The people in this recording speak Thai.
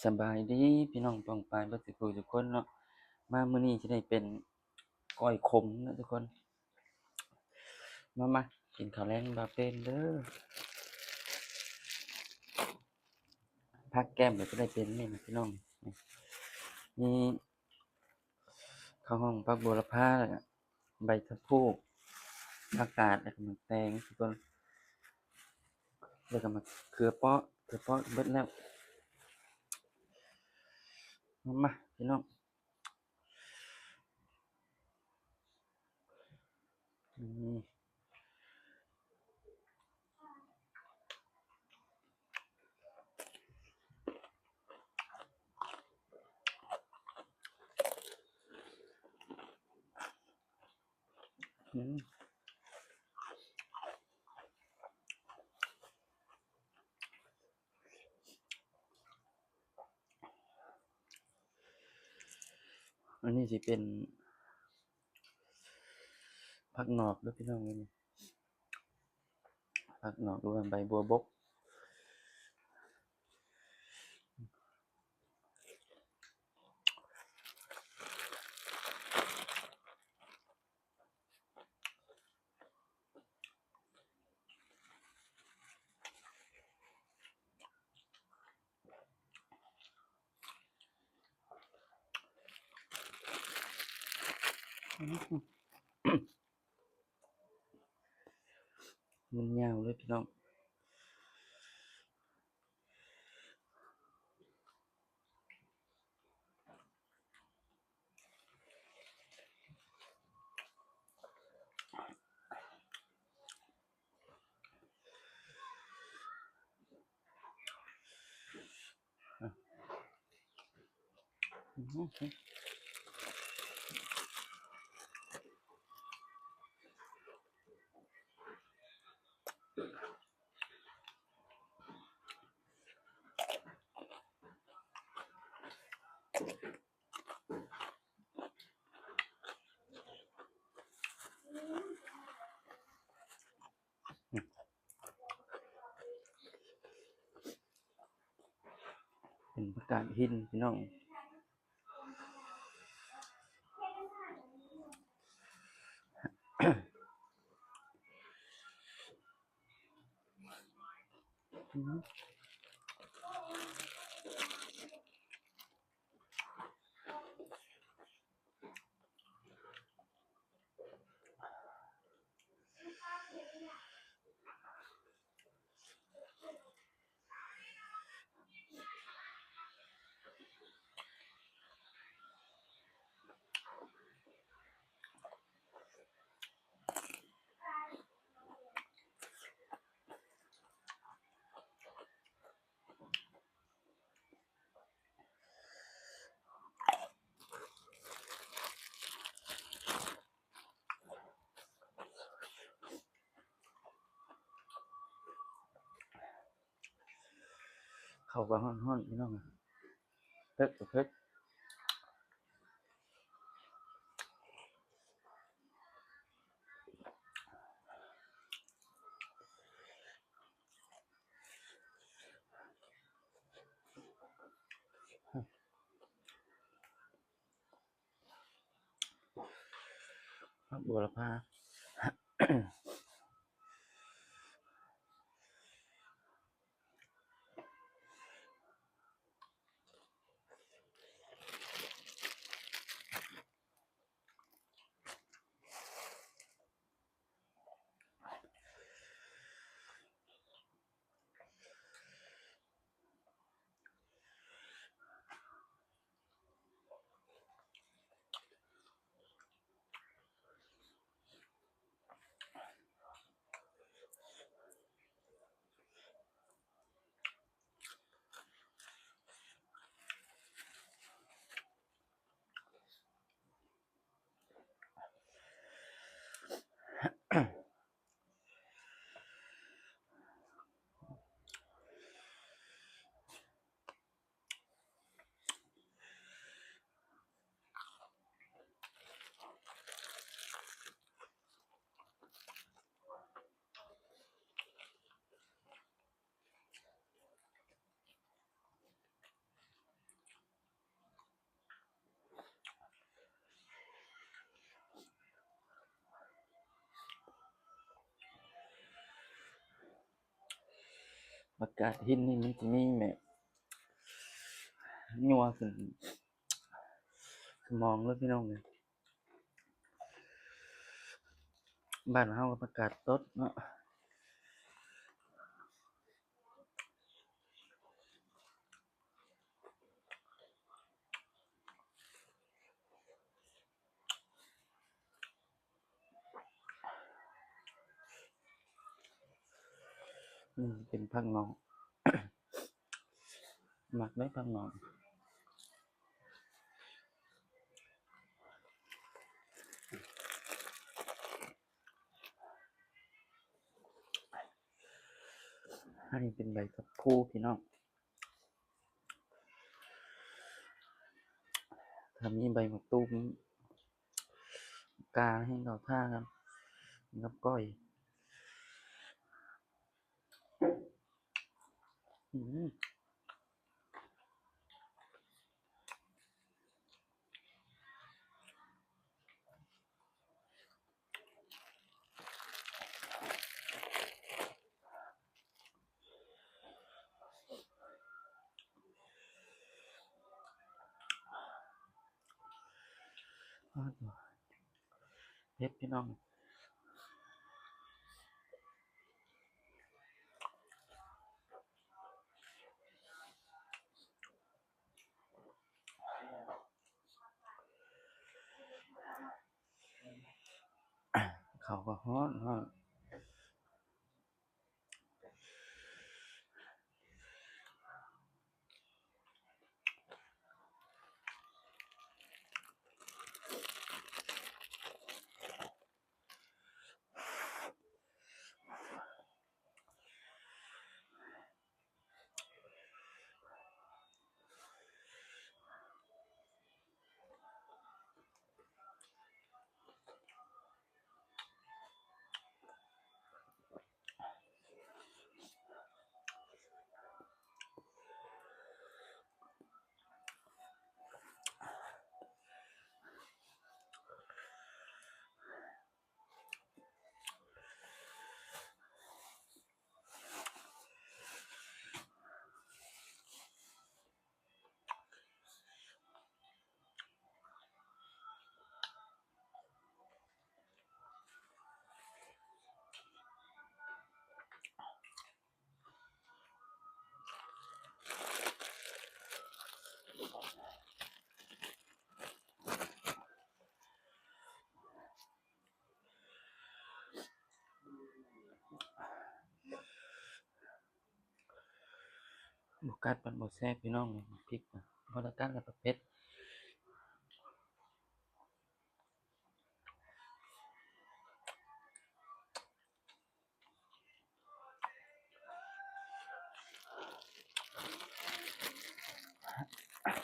สบายดีพี่น้องปองปายเบิดสุขุทุกคนเนาะมามื้อนี้สิได้เป็นก้อยขมนะทุกคนมากินข้าวแลงบ่าวเป็นเด้อผักแก้มเดี๋ยวจะได้เป็นนี่นะพี่น้องนี่ข้าวห้องผักบัวละพาแล้วก็ใบชะพลูผักกาดแล้วก็มะแตงทุกคนแล้วก็มะเขือเปาะเบิดแล้วมาพี่น้องนี่อืมอันนี้สิเป็นผักหนอกเด้อพี่น้องนี่ผักหนอกหรือว่าใบบัวบกอือมันยาวเลยพี่น้องอื้อฮือ เป็นผักกาดหินพี่น้องอือเข้าก็ฮ้อนๆพี่น้องเผ็ดก็เผ็ดผักบัวละพา กาศหินนี่มันจะมีแบบนัวขึ้นสมองเลยพี่น้องเลยบ้านเฮาก็ประกาศตดเนาะเป็นพักนองมักได้พักนองอันนี้เป็นใบตะพูพี่น้องถ้ามีใบมะตูมกาให้เราท่ากันกับก้อยอืมเผ็ดพี่น้องเขาก็ฮ้อนฮ้อนบ่กัดมันบ่แซ่บพี่น้องพริกนะบ่ได้กัดแล้วก็เผ็ด